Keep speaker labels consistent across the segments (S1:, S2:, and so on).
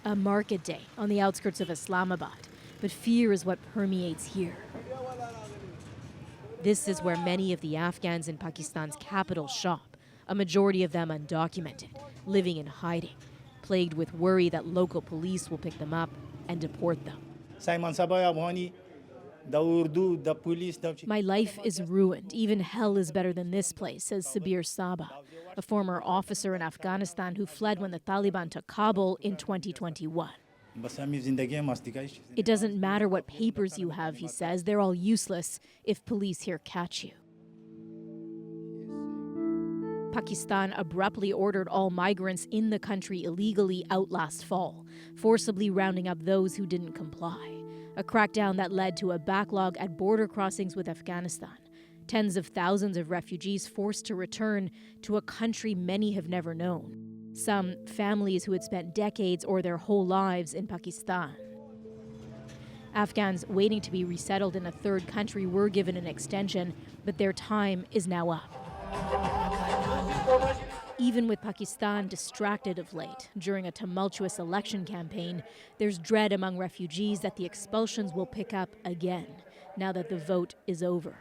S1: A market day on the outskirts of Islamabad, but fear is what permeates here. This is where many of the Afghans in Pakistan's capital shop, a majority of them undocumented, living in hiding, plagued with worry that local police will pick them up and deport them. My life is ruined. Even hell is better than this place, says Sabir Saba, a former officer in Afghanistan who fled when the Taliban took Kabul in 2021. It doesn't matter what papers you have, he says. They're all useless if police here catch you. Pakistan abruptly ordered all migrants in the country illegally out last fall, forcibly rounding up those who didn't comply. A crackdown that led to a backlog at border crossings with Afghanistan. Tens of thousands of refugees forced to return to a country many have never known. Some families who had spent decades or their whole lives in Pakistan. Afghans waiting to be resettled in a third country were given an extension, but their time is now up. Even with Pakistan distracted of late during a tumultuous election campaign, there's dread among refugees that the expulsions will pick up again now that the vote is over.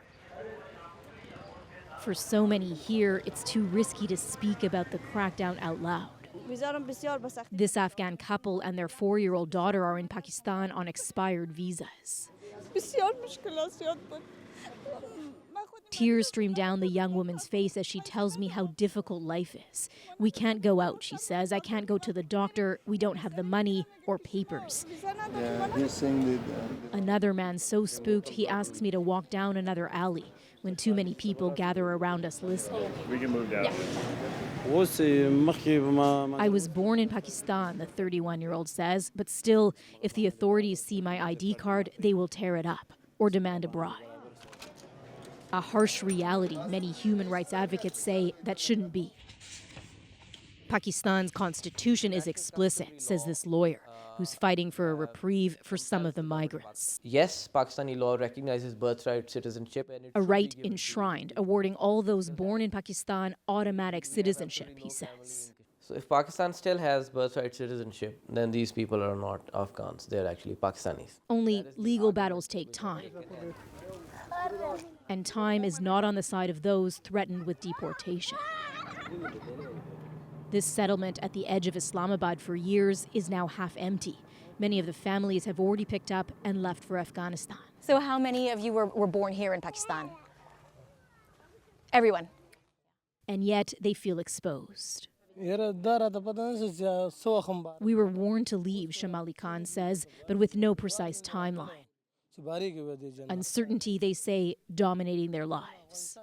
S1: For so many here, it's too risky to speak about the crackdown out loud. This Afghan couple and their 4-year-old daughter are in Pakistan on expired visas. Tears stream down the young woman's face as she tells me how difficult life is. We can't go out, she says. I can't go to the doctor. We don't have the money or papers. Another man so spooked he asks me to walk down another alley when too many people gather around us listening.
S2: We can move down.
S1: Yeah. I was born in Pakistan, the 31-year-old says, but still, if the authorities see my ID card, they will tear it up or demand a bribe. A harsh reality many human rights advocates say that shouldn't be. Pakistan's constitution is explicit, says this lawyer, who's fighting for a reprieve for some of the migrants.
S3: Yes, Pakistani law recognizes birthright citizenship. And
S1: a right enshrined, awarding all those born in Pakistan automatic citizenship, he says.
S3: So if Pakistan still has birthright citizenship, then these people are not Afghans. They're actually Pakistanis.
S1: Only legal battles take time. And time is not on the side of those threatened with deportation. This settlement at the edge of Islamabad for years is now half empty. Many of the families have already picked up and left for Afghanistan.
S4: So how many of you were born here in Pakistan? Everyone.
S1: And yet they feel exposed. We were warned to leave, Shamali Khan says, but with no precise timeline. Uncertainty, they say, dominating their lives.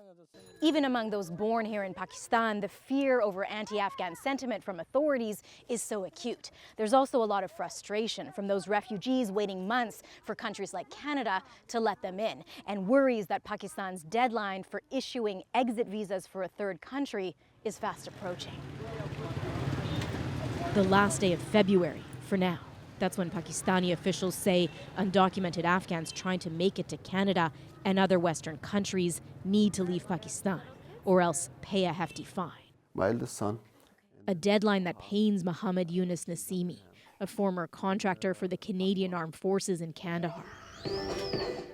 S4: Even among those born here in Pakistan, the fear over anti-Afghan sentiment from authorities is so acute. There's also a lot of frustration from those refugees waiting months for countries like Canada to let them in, and worries that Pakistan's deadline for issuing exit visas for a third country is fast approaching.
S1: The last day of February, for now. That's when Pakistani officials say undocumented Afghans trying to make it to Canada and other Western countries need to leave Pakistan or else pay a hefty fine.
S5: My eldest son.
S1: A deadline that pains Muhammad Yunus Nasimi, a former contractor for the Canadian Armed Forces in Kandahar.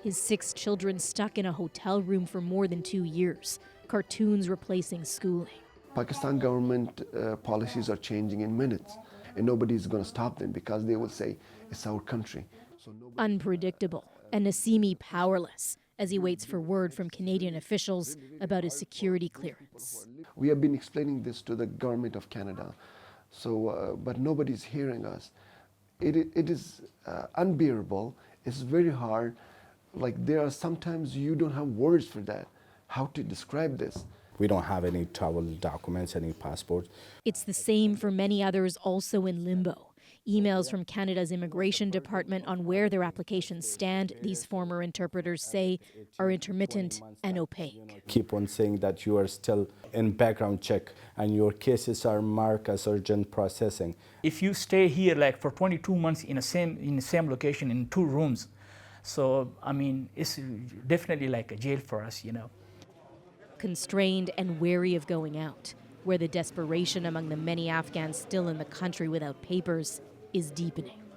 S1: His 6 children stuck in a hotel room for more than 2 years, cartoons replacing schooling.
S5: Pakistan government policies are changing in minutes. And nobody's going to stop them because they will say, it's our country. So
S1: unpredictable, and Nasimi powerless as he waits for word from Canadian officials about his security clearance.
S5: We have been explaining this to the government of Canada, but nobody's hearing us. It is unbearable. It's very hard. Like there are sometimes you don't have words for that, how to describe this.
S6: We don't have any travel documents, any passports.
S1: It's the same for many others also in limbo. Emails from Canada's Immigration Department on where their applications stand, these former interpreters say, are intermittent and opaque.
S6: Keep on saying that you are still in background check and your cases are marked as urgent processing.
S7: If you stay here like for 22 months in the same location in 2 rooms, so I mean, it's definitely like a jail for us, you know.
S1: Constrained and wary of going out, where the desperation among the many Afghans still in the country without papers is deepening.